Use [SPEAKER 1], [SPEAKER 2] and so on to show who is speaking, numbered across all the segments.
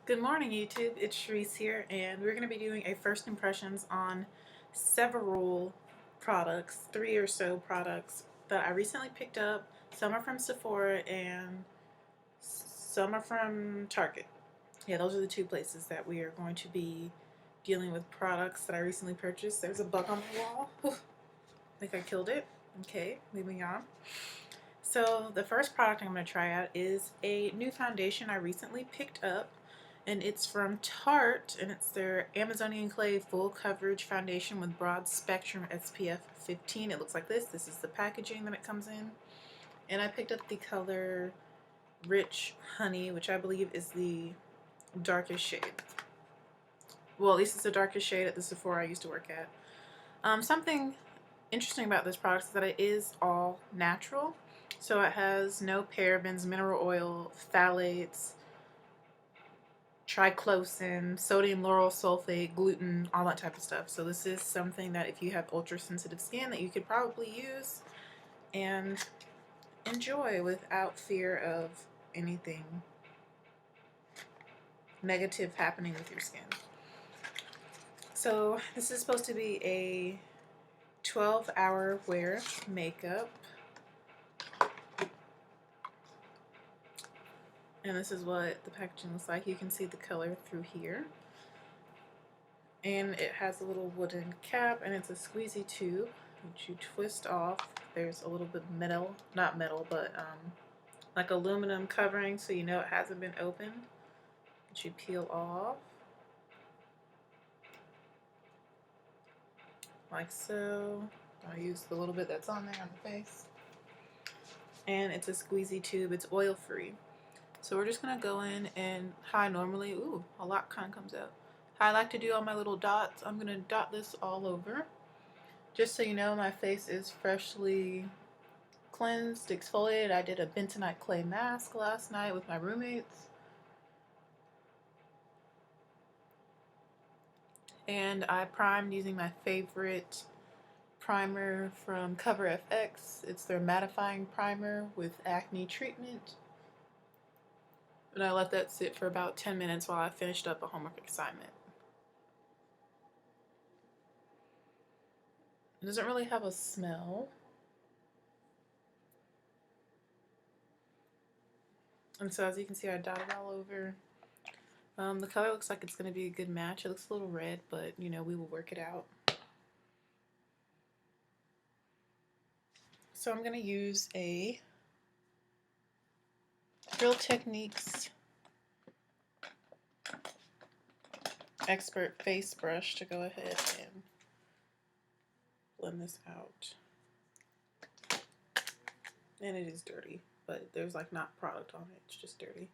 [SPEAKER 1] Good morning, YouTube. It's Cherise here, and we're going to be doing a first impressions on several products, three or so products that I recently picked up. Some are from Sephora and some are from Target. Yeah, those are the two places that we are going to be dealing with products that I recently purchased. There's a bug on the wall. I think I killed it. Okay, moving on. So the first product I'm going to try out is a new foundation I recently picked up, and it's from Tarte, and it's their Amazonian Clay Full Coverage Foundation with Broad Spectrum SPF 15. It looks like this. This is the packaging that it comes in. And I picked up the color Rich Honey, which I believe is the darkest shade. Well, at least it's the darkest shade at the Sephora I used to work at. Something interesting about this product is that it is all natural. So it has no parabens, mineral oil, phthalates, triclosan, sodium lauryl sulfate, gluten, all that type of stuff. So this is something that if you have ultra sensitive skin that you could probably use and enjoy without fear of anything negative happening with your skin. So this is supposed to be a 12-hour wear makeup. And this is what the packaging looks like. You can see the color through here. And it has a little wooden cap, and it's a squeezy tube which you twist off. There's a little bit of metal, not metal, but like aluminum covering, so you know it hasn't been opened. Which you peel off like so. I'll use the little bit that's on there on the face. And it's a squeezy tube. It's oil free. So we're just gonna go in, and how I normally, a lot kind of comes out. How I like to do all my little dots, I'm gonna dot this all over. Just so you know, my face is freshly cleansed, exfoliated. I did a bentonite clay mask last night with my roommates. And I primed using my favorite primer from CoverFX. It's their mattifying primer with acne treatment. And I let that sit for about 10 minutes while I finished up a homework assignment. It doesn't really have a smell. And so as you can see, I dotted all over. The color looks like it's going to be a good match. It looks a little red, but you know, we will work it out. So I'm going to use a Real Techniques Expert Face Brush to go ahead and blend this out. And it is dirty, but there's like not product on it, it's just dirty.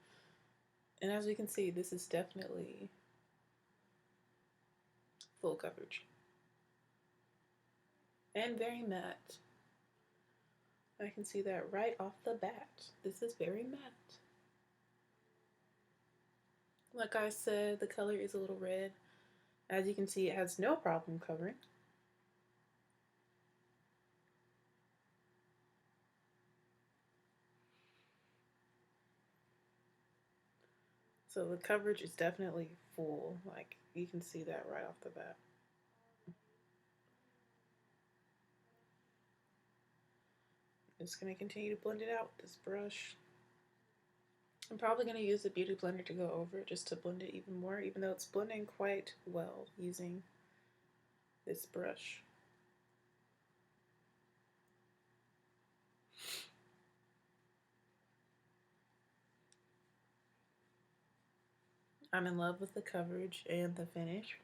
[SPEAKER 1] And as you can see, this is definitely full coverage. And very matte. I can see that right off the bat. This is very matte. Like I said, the color is a little red. As you can see, it has no problem covering. So the coverage is definitely full. Like, you can see that right off the bat. I'm just going to continue to blend it out with this brush. I'm probably going to use the Beauty Blender to go over it just to blend it even more, even though it's blending quite well using this brush. I'm in love with the coverage and the finish.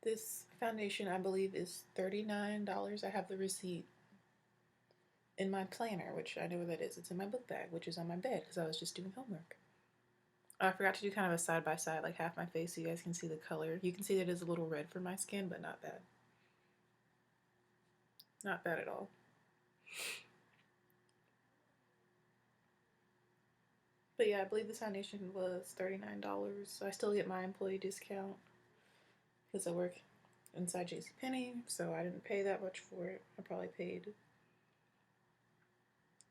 [SPEAKER 1] This foundation, I believe, is $39. I have the receipt in my planner, which I know where that is. It's in my book bag, which is on my bed because I was just doing homework. I forgot to do kind of a side by side, like half my face, so you guys can see the color. You can see that it is a little red for my skin, but not bad. Not bad at all. But yeah, I believe this foundation was $39. So I still get my employee discount because I work inside JCPenney, so I didn't pay that much for it. I probably paid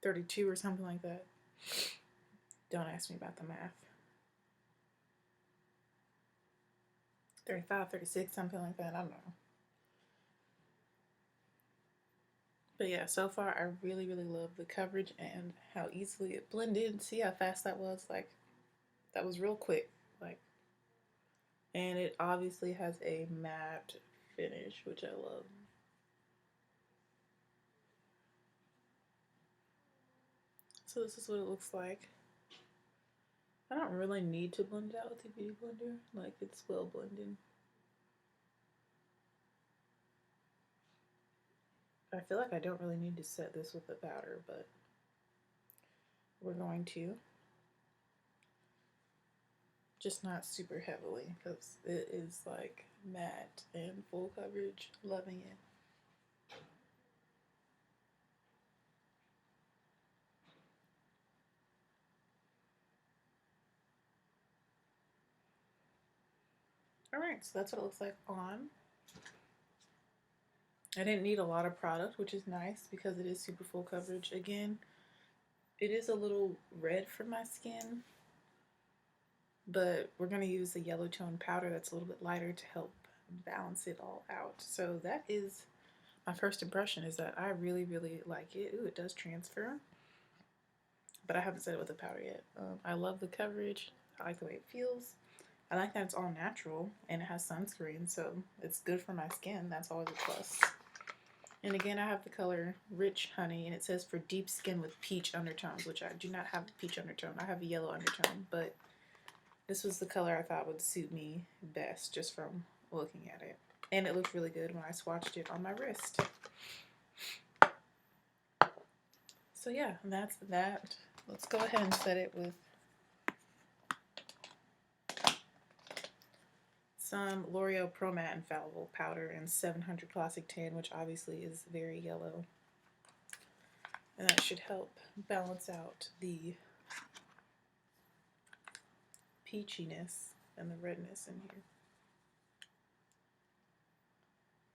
[SPEAKER 1] $32 or something like that. Don't ask me about the math. 35, 36, something like that. I don't know. But yeah, so far I really, really love the coverage and how easily it blended. See how fast that was? Like, that was real quick. Like, and it obviously has a matte finish, which I love. So this is what it looks like. I don't really need to blend it out with the beauty blender. Like, it's well blended. I feel like I don't really need to set this with the powder, but we're going to. Just not super heavily because it is like matte and full coverage. Loving it. Alright, so that's what it looks like on. I didn't need a lot of product, which is nice because it is super full coverage. Again, it is a little red for my skin, but we're going to use a yellow tone powder that's a little bit lighter to help balance it all out. So that is my first impression, is that I really, really like it. Ooh, it does transfer, but I haven't set it with the powder yet. I love the coverage. I like the way it feels. I like that it's all natural and it has sunscreen, so it's good for my skin. That's always a plus. And again, I have the color Rich Honey, and it says for deep skin with peach undertones, which I do not have a peach undertone. I have a yellow undertone, but this was the color I thought would suit me best just from looking at it. And it looked really good when I swatched it on my wrist. So yeah, that's that. Let's go ahead and set it with some L'Oreal Pro Matte Infallible Powder and 700 Classic Tan, which obviously is very yellow. And that should help balance out the peachiness and the redness in here.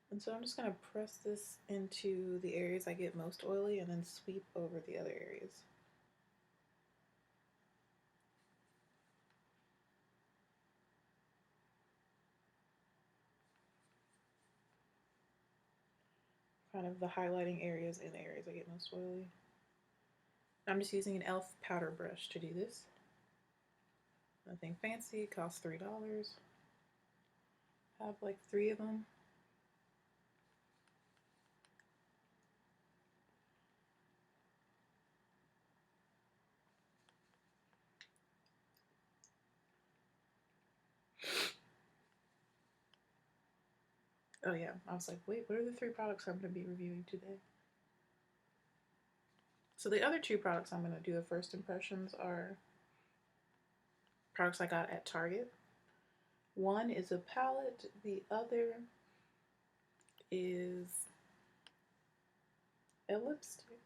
[SPEAKER 1] And so I'm just going to press this into the areas I get most oily and then sweep over the other areas. Kind of the highlighting areas and the areas I get most oily. I'm just using an e.l.f. powder brush to do this. Nothing fancy, it costs $3. I have like 3 of them. Oh yeah, I was like, wait, what are the 3 products I'm going to be reviewing today? So the other 2 products I'm going to do the first impressions are products I got at Target. One is a palette, the other is a lipstick.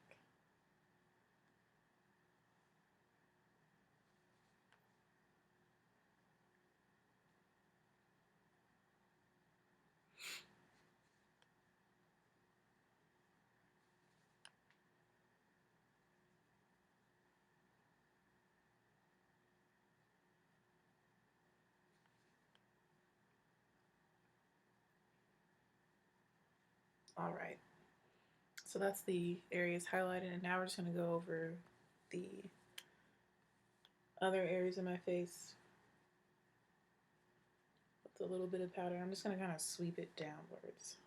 [SPEAKER 1] Alright, so that's the areas highlighted, and now we're just going to go over the other areas of my face with a little bit of powder. I'm just going to kind of sweep it downwards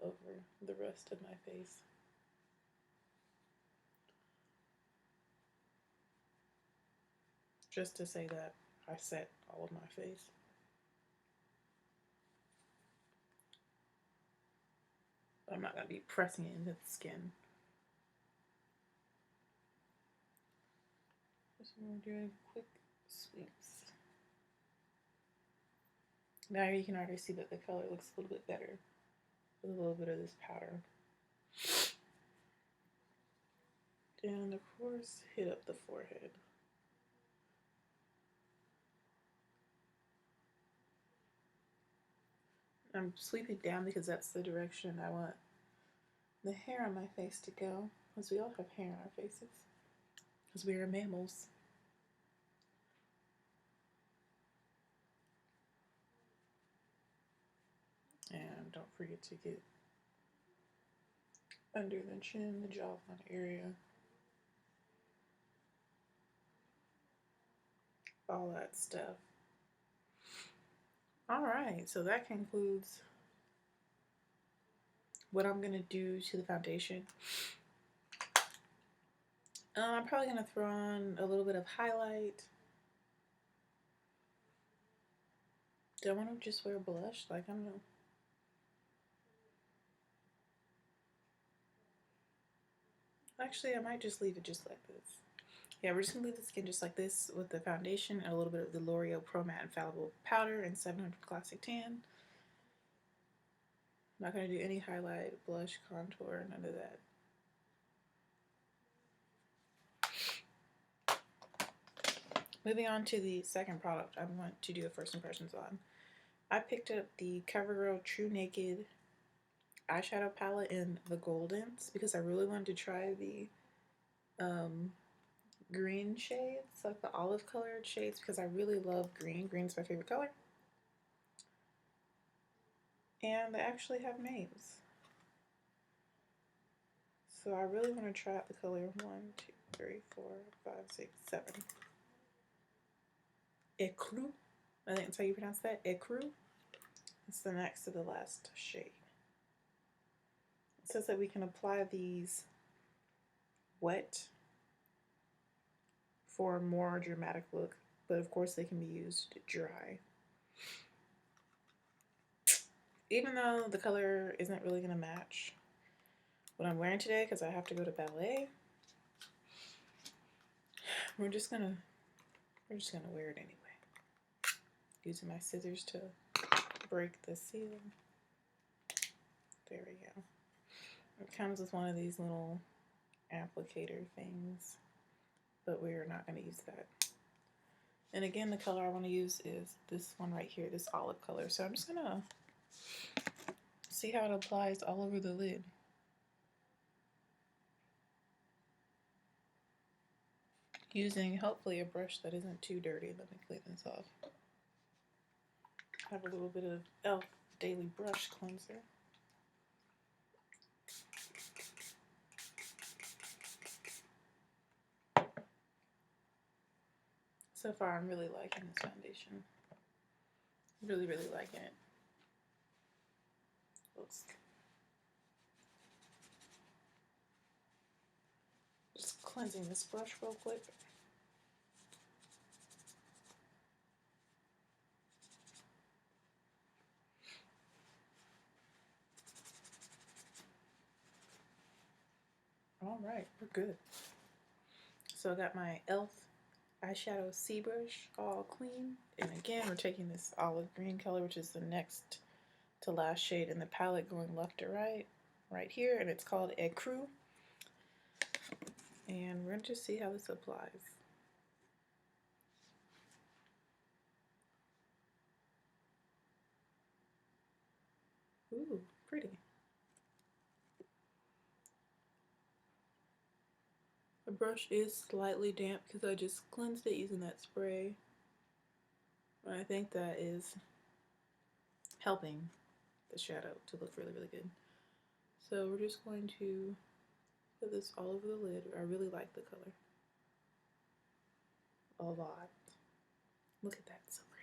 [SPEAKER 1] over the rest of my face. Just to say that I set all of my face. But I'm not going to be pressing it into the skin. Just doing quick sweeps. Now you can already see that the color looks a little bit better with a little bit of this powder. And of course, hit up the forehead. I'm sweeping down because that's the direction I want the hair on my face to go, because we all have hair on our faces. because we are mammals. And don't forget to get under the chin, the jawline area, all that stuff. Alright, so that concludes what I'm going to do to the foundation. I'm probably going to throw on a little bit of highlight. Do I want to just wear blush? Like, I don't know. Actually, I might just leave it just like this. Yeah, we're just going to leave the skin just like this with the foundation and a little bit of the L'Oreal Pro Matte Infallible Powder and 700 Classic Tan. I'm not going to do any highlight, blush, contour, none of that. Moving on to the second product I want to do a first impressions on. I picked up the Covergirl TruNaked eyeshadow palette in the Goldens because I really wanted to try the green shades, like the olive colored shades, because I really love green. Green's my favorite color. And they actually have names. So I really want to try out the color 1, 2, 3, 4, 5, 6, 7. Ecru. I think that's how you pronounce that. Ecru. It's the next to the last shade. It says that we can apply these wet for a more dramatic look, but of course they can be used dry. Even though the color isn't really going to match what I'm wearing today because I have to go to ballet, we're just gonna wear it anyway. Using my scissors to break the seal. There we go. It comes with one of these little applicator things, but we're not going to use that. And again, the color I want to use is this one right here, this olive color. So I'm just going to see how it applies all over the lid. Using, hopefully, a brush that isn't too dirty. Let me clean this off. I have a little bit of e.l.f. Daily Brush Cleanser. So far, I'm really liking this foundation. Really, really liking it. Oops. Just cleansing this brush real quick. Alright, we're good. So I got my e.l.f. eyeshadow C brush all clean. And again, we're taking this olive green color, which is the next to last shade in the palette, going left to right, right here, and it's called Ecru. And we're going to just see how this applies. Ooh, pretty. The brush is slightly damp because I just cleansed it using that spray. But I think that is helping the shadow to look really, really good. So we're just going to put this all over the lid. I really like the color a lot. Look at that, it's so pretty.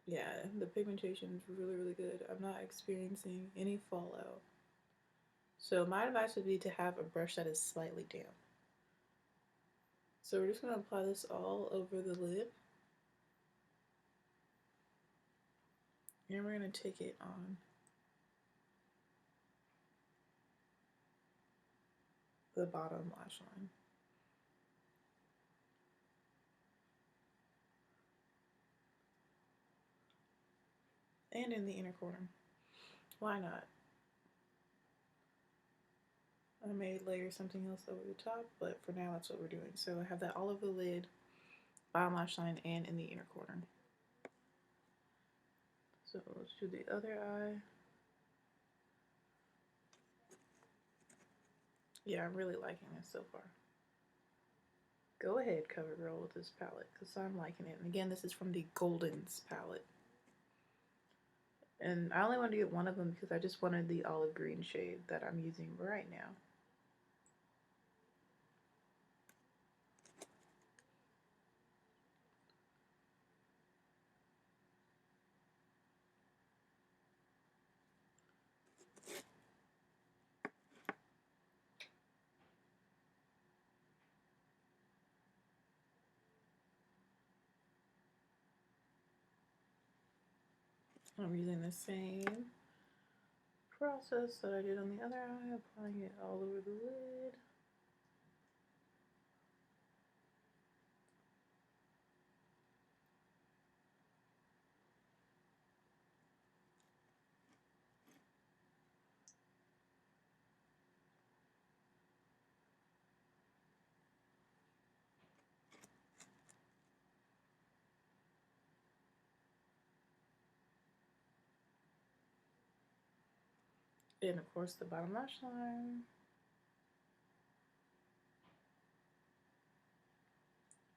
[SPEAKER 1] Yeah, the pigmentation is really, really good. I'm not experiencing any fallout. So my advice would be to have a brush that is slightly damp. So we're just going to apply this all over the lid. And we're going to take it on the bottom lash line. And in the inner corner. Why not? I may layer something else over the top, but for now that's what we're doing. So I have that all over the lid, bottom lash line, and in the inner corner. So let's do the other eye. Yeah, I'm really liking this so far. Go ahead, Covergirl, with this palette, because I'm liking it. And again, this is from the Goldens palette. And I only wanted to get one of them because I just wanted the olive green shade that I'm using right now. I'm using the same process that I did on the other eye, applying it all over the lid. And of course the bottom lash line.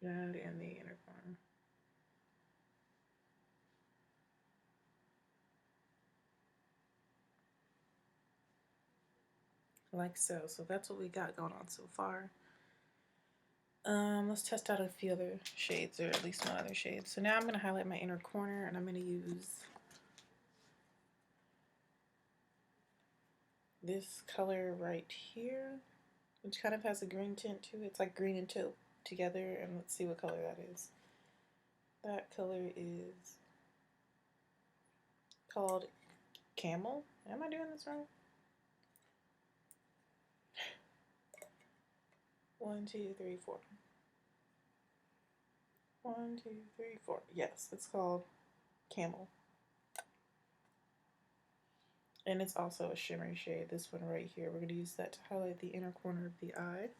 [SPEAKER 1] And in the inner corner. Like so. So that's what we got going on so far. Let's test out a few other shades, or at least one other shade. So now I'm going to highlight my inner corner, and I'm going to use this color right here, which kind of has a green tint to it. It's like green and taupe together, and let's see what color that is. That color is called Camel. Am I doing this right? 1, 2, 3, 4. 1, 2, 3, 4. Yes, it's called Camel. And it's also a shimmery shade, this one right here. We're going to use that to highlight the inner corner of the eye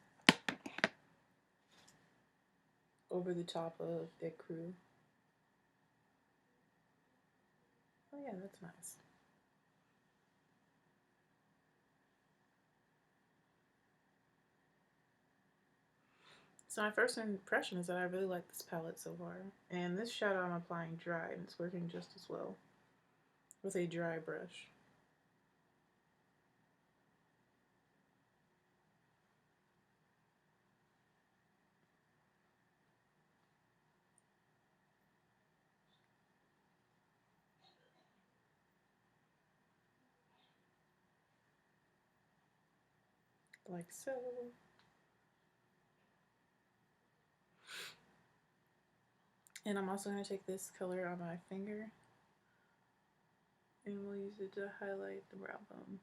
[SPEAKER 1] over the top of Ecru. Oh yeah, that's nice. So my first impression is that I really like this palette so far. And this shadow I'm applying dry, and it's working just as well with a dry brush. Like so. And I'm also going to take this color on my finger, and we'll use it to highlight the brow bone.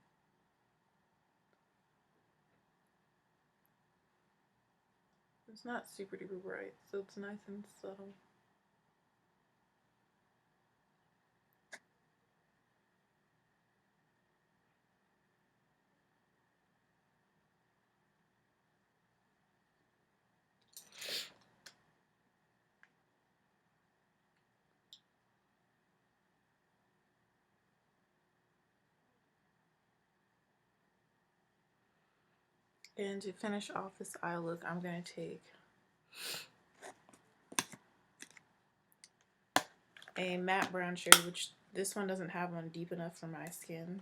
[SPEAKER 1] It's not super duper bright, so it's nice and subtle. And to finish off this eye look, I'm going to take a matte brown shade, which this one doesn't have one deep enough for my skin.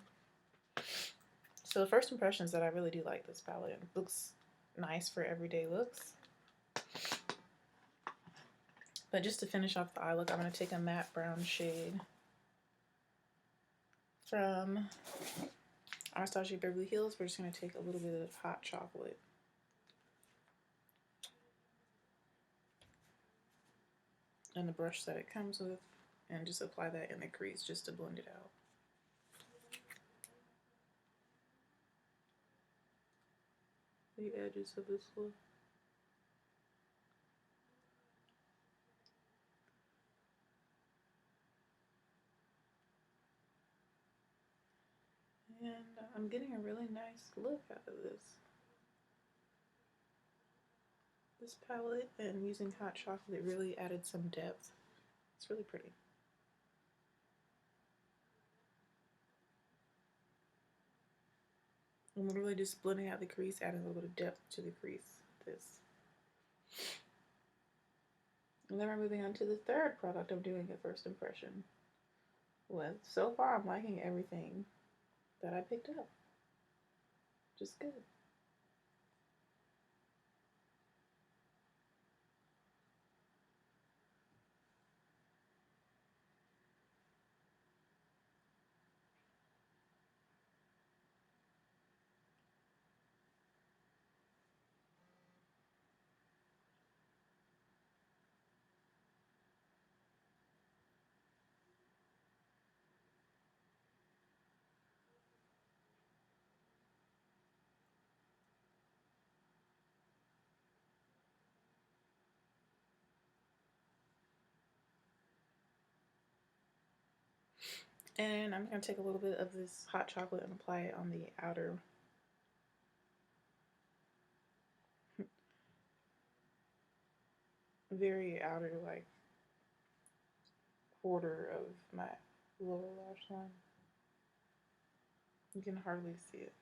[SPEAKER 1] So the first impression is that I really do like this palette. It looks nice for everyday looks. But just to finish off the eye look, I'm going to take a matte brown shade from Anastasia Beverly Hills. We're just going to take a little bit of hot chocolate. And the brush that it comes with, and just apply that in the crease just to blend it out. The edges of this look. And I'm getting a really nice look out of this. This palette, and using hot chocolate really added some depth. It's really pretty. I'm literally just blending out the crease, adding a little bit of depth to the crease. This. And then we're moving on to the third product I'm doing a first impression with. So far, I'm liking everything that I picked up. Just good. And I'm going to take a little bit of this hot chocolate and apply it on the outer, very outer, like, quarter of my lower lash line. You can hardly see it.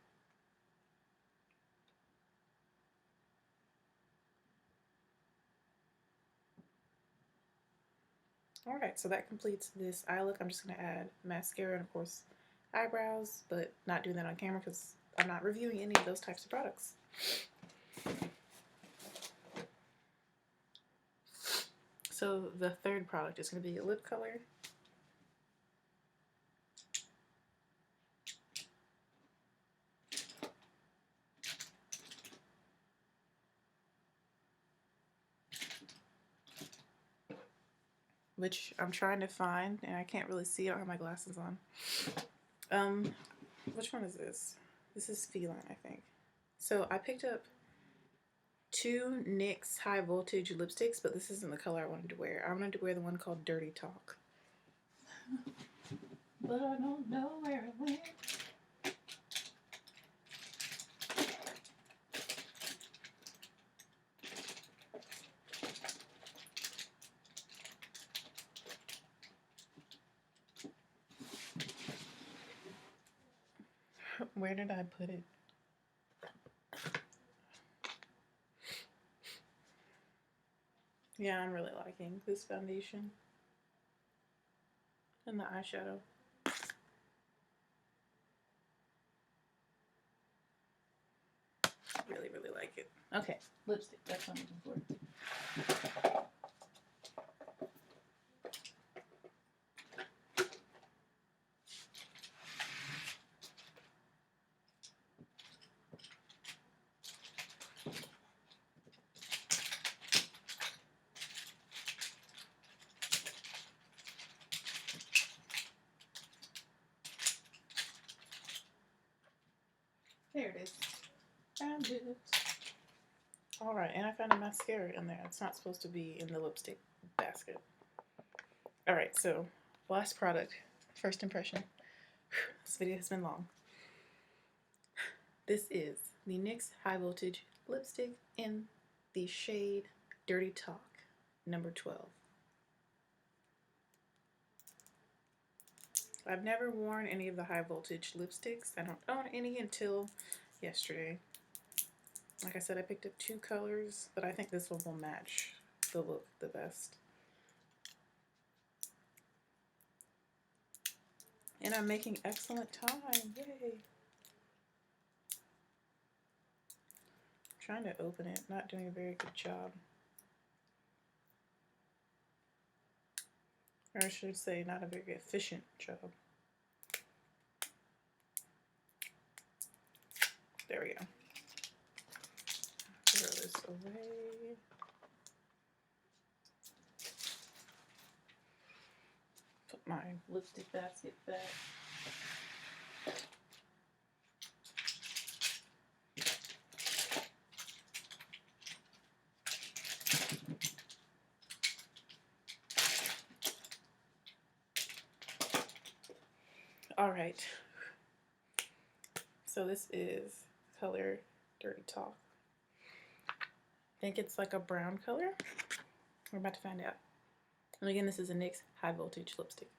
[SPEAKER 1] Alright, so that completes this eye look. I'm just going to add mascara and, of course, eyebrows, but not doing that on camera because I'm not reviewing any of those types of products. So the third product is going to be a lip color. Which I'm trying to find, and I can't really see. I don't have my glasses on. Which one is this? This is Feline, I think. So I picked up two NYX high voltage lipsticks, but this isn't the color I wanted to wear. I wanted to wear the one called Dirty Talk. But I don't know where it went. Where did I put it? Yeah, I'm really liking this foundation and the eyeshadow. Really, really like it. Okay, lipstick. That's what I'm looking for. There it is. Found it. Alright, and I found a mascara in there. It's not supposed to be in the lipstick basket. Alright, so last product. First impression. This video has been long. This is the NYX High Voltage Lipstick in the shade Dirty Talk, number 12. I've never worn any of the high voltage lipsticks. I don't own any until yesterday. Like I said, I picked up two colors, but I think this one will match the look the best. And I'm making excellent time. Yay! Trying to open it, not doing a very good job. Or I should say, not a very efficient job. There we go. Throw this away. Put my lipstick basket back. Alright, so this is color Dirty Talk. I think it's like a brown color. We're about to find out. And again, this is a NYX High Voltage lipstick.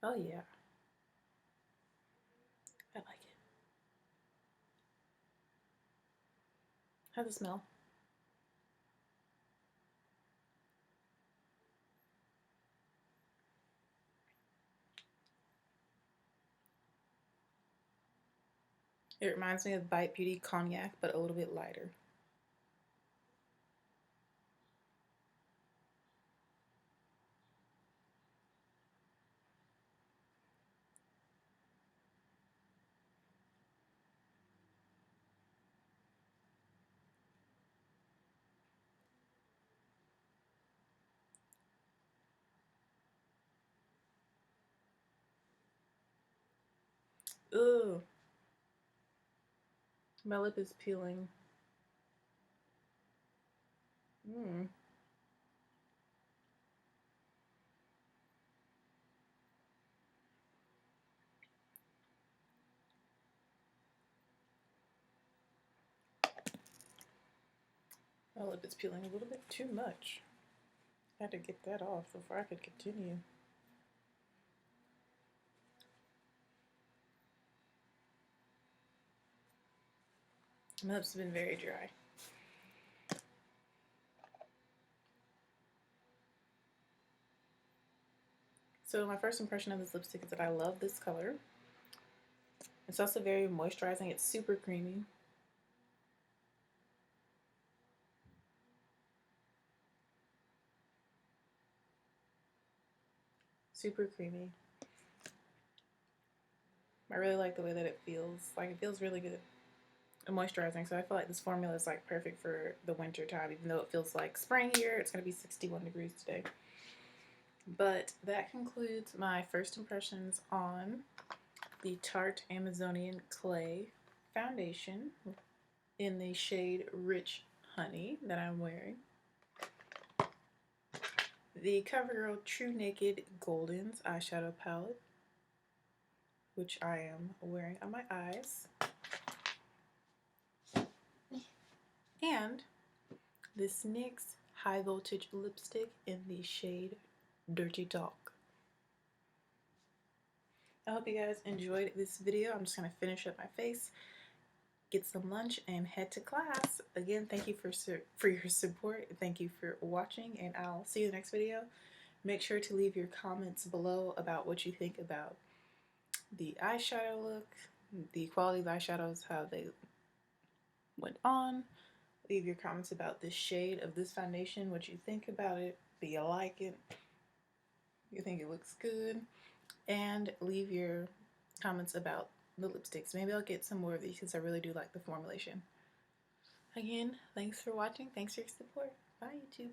[SPEAKER 1] Oh yeah. I like it. How's it smell? It reminds me of Bite Beauty Cognac, but a little bit lighter. Ugh. My lip is peeling. Mm. My lip is peeling a little bit too much. I had to get that off before I could continue. My lips have been very dry. So my first impression of this lipstick is that I love this color. It's also very moisturizing. It's super creamy. Super creamy. I really like the way that it feels. Like, it feels really good and moisturizing. So I feel like this formula is like perfect for the winter time, even though it feels like spring here. It's going to be 61 degrees today. But that concludes my first impressions on the Tarte Amazonian Clay foundation in the shade Rich Honey that I'm wearing. The Covergirl TruNaked Golden's eyeshadow palette, which I am wearing on my eyes. And this NYX High Voltage lipstick in the shade Dirty Talk. I hope you guys enjoyed this video. I'm just going to finish up my face, get some lunch, and head to class. Again, thank you for your support. Thank you for watching, and I'll see you in the next video. Make sure to leave your comments below about what you think about the eyeshadow look, the quality of eyeshadows, how they went on. Leave your comments about the shade of this foundation, what you think about it. Do you like it? You think it looks good? And leave your comments about the lipsticks. Maybe I'll get some more of these because I really do like the formulation. Again, thanks for watching. Thanks for your support. Bye, YouTube.